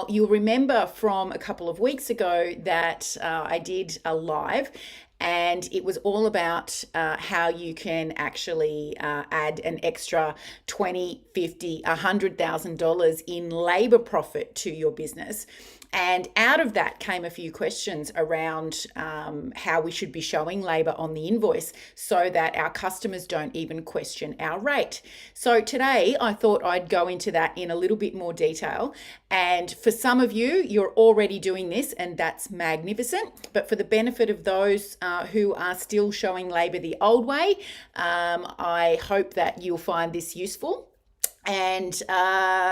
You'll remember from a couple of weeks ago that I did a live, and it was all about how you can actually add an extra 20, 50, $100,000 in labor profit to your business. And out of that came a few questions around how we should be showing labor on the invoice so that our customers don't even question our rate. So today I thought I'd go into that in a little bit more detail. And for some of you, you're already doing this, and that's magnificent. But for the benefit of those who are still showing labor the old way, I hope that you'll find this useful. And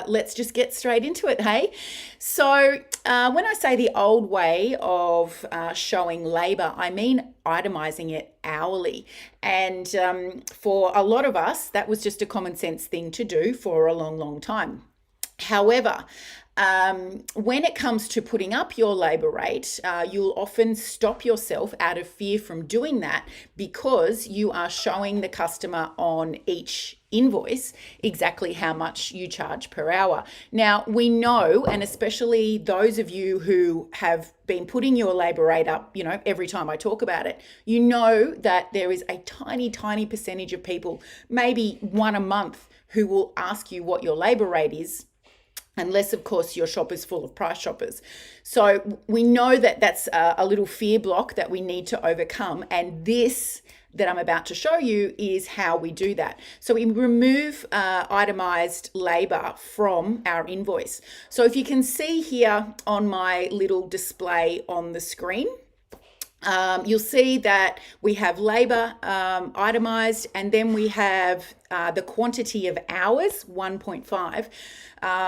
let's just get straight into it, hey? So when I say the old way of showing labor, I mean itemizing it hourly. And for a lot of us, that was just a common sense thing to do for a long, long time. However, when it comes to putting up your labor rate, you'll often stop yourself out of fear from doing that because you are showing the customer on each invoice exactly how much you charge per hour. Now, we know, and especially those of you who have been putting your labor rate up, every time I talk about it, you know that there is a tiny, tiny percentage of people, maybe one a month, who will ask you what your labor rate is, unless, of course, your shop is full of price shoppers. So we know that that's a little fear block that we need to overcome. And this that I'm about to show you is how we do that. So we remove itemized labor from our invoice. So if you can see here on my little display on the screen, you'll see that we have labor itemized, and then we have the quantity of hours, 1.5.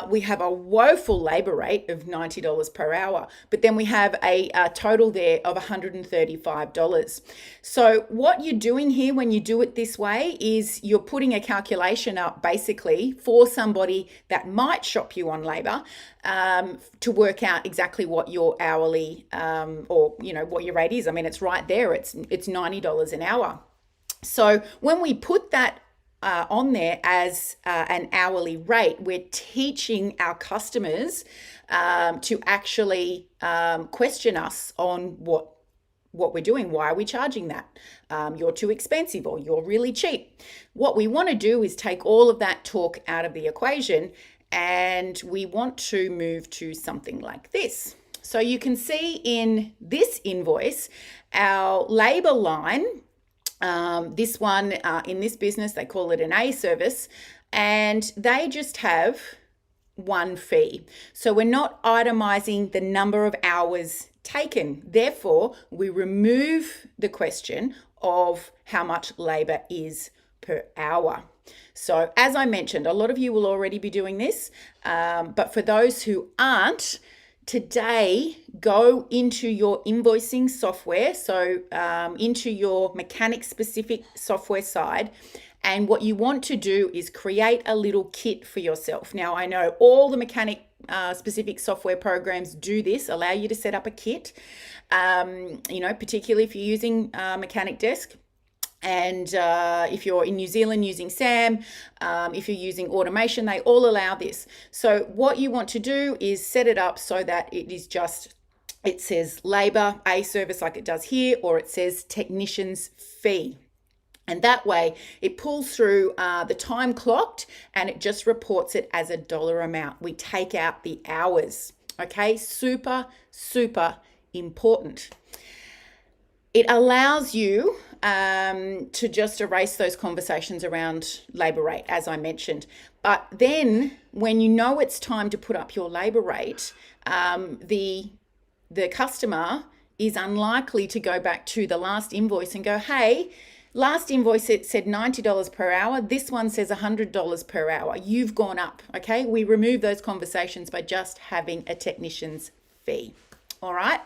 We have a woeful labor rate of $90 per hour, but then we have a total there of $135. So what you're doing here when you do it this way is you're putting a calculation up basically for somebody that might shop you on labor to work out exactly what your hourly or what your rate is. I mean, it's right there. It's $90 an hour. So when we put that on there as an hourly rate, we're teaching our customers to actually question us on what we're doing. Why are we charging that? You're too expensive, or you're really cheap. What we want to do is take all of that talk out of the equation, and we want to move to something like this. So you can see in this invoice, our labor line, this one in this business, they call it an A service, and they just have one fee. So we're not itemizing the number of hours taken. Therefore, we remove the question of how much labor is per hour. So as I mentioned, a lot of you will already be doing this, but for those who aren't, today, go into your invoicing software, so into your mechanic-specific software side, and what you want to do is create a little kit for yourself. Now, I know all the mechanic-specific software programs do this, allow you to set up a kit, particularly if you're using Mechanic Desk. And if you're in New Zealand using SAM, if you're using automation, they all allow this. So what you want to do is set it up so that it says labor, A service like it does here, or it says technician's fee. And that way it pulls through the time clocked, and it just reports it as a dollar amount. We take out the hours. Okay, super, super important. It allows you to just erase those conversations around labor rate, as I mentioned. But then when you know it's time to put up your labor rate, the customer is unlikely to go back to the last invoice and go, hey, last invoice it said $90 per hour. This one says $100 per hour. You've gone up, okay? We remove those conversations by just having a technician's fee. All right.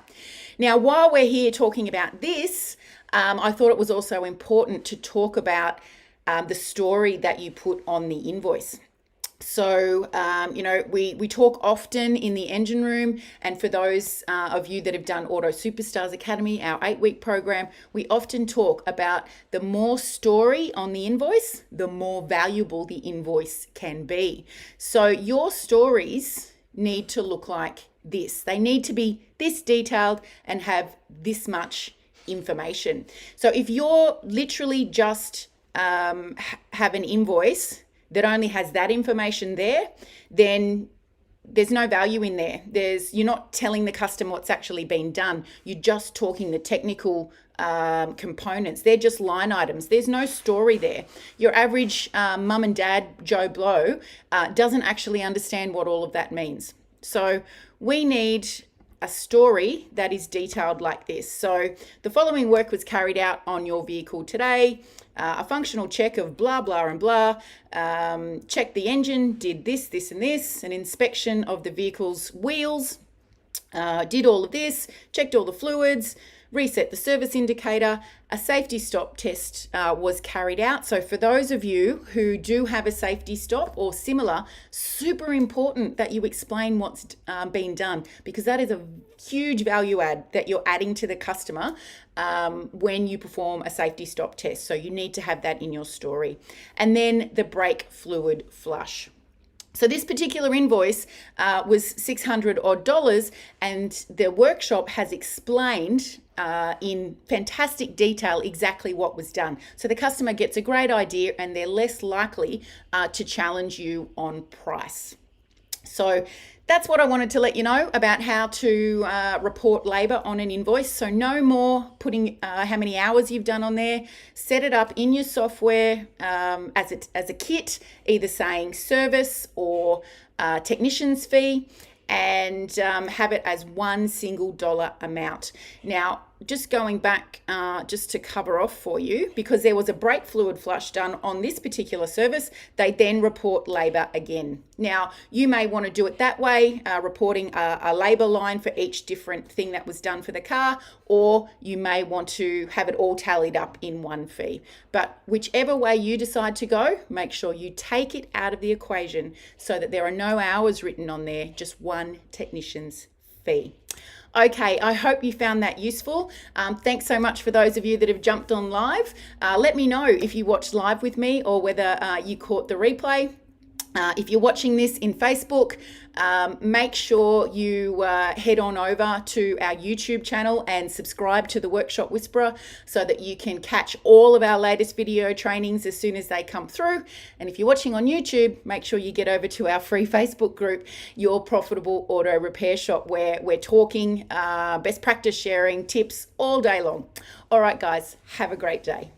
Now, while we're here talking about this, I thought it was also important to talk about the story that you put on the invoice. So, we talk often in the engine room, and for those of you that have done Auto Superstars Academy, our 8-week program, we often talk about the more story on the invoice, the more valuable the invoice can be. So your stories need to look like this. They need to be this detailed and have this much information. So if you're literally just have an invoice that only has that information there, then there's no value in there. You're not telling the customer what's actually been done. You're just talking the technical components. They're just line items. There's no story there. Your average mum and dad Joe Blow doesn't actually understand what all of that means. So we need a story that is detailed like this. So the following work was carried out on your vehicle today. A functional check of blah, blah, and blah. Checked the engine, did this, this, and this. An inspection of the vehicle's wheels. Did all of this, checked all the fluids, reset the service indicator. A safety stop test was carried out. So for those of you who do have a safety stop or similar, super important that you explain what's been done, because that is a huge value add that you're adding to the customer when you perform a safety stop test. So you need to have that in your story. And then the brake fluid flush. So this particular invoice was $600 odd, and the workshop has explained in fantastic detail exactly what was done. So the customer gets a great idea and they're less likely to challenge you on price. So that's what I wanted to let you know about how to report labor on an invoice. So no more putting how many hours you've done on there. Set it up in your software as a kit, either saying service or technician's fee, and have it as one single dollar amount. Now, just going back just to cover off for you, because there was a brake fluid flush done on this particular service, they then report labor again. Now, you may want to do it that way, reporting a labor line for each different thing that was done for the car, or you may want to have it all tallied up in one fee. But whichever way you decide to go, make sure you take it out of the equation so that there are no hours written on there, just one technician's fee. Okay, I hope you found that useful. Thanks so much for those of you that have jumped on live. Let me know if you watched live with me or whether you caught the replay. If you're watching this in Facebook, make sure you head on over to our YouTube channel and subscribe to the Workshop Whisperer so that you can catch all of our latest video trainings as soon as they come through. And if you're watching on YouTube, make sure you get over to our free Facebook group, Your Profitable Auto Repair Shop, where we're talking best practice sharing tips all day long. All right, guys, have a great day.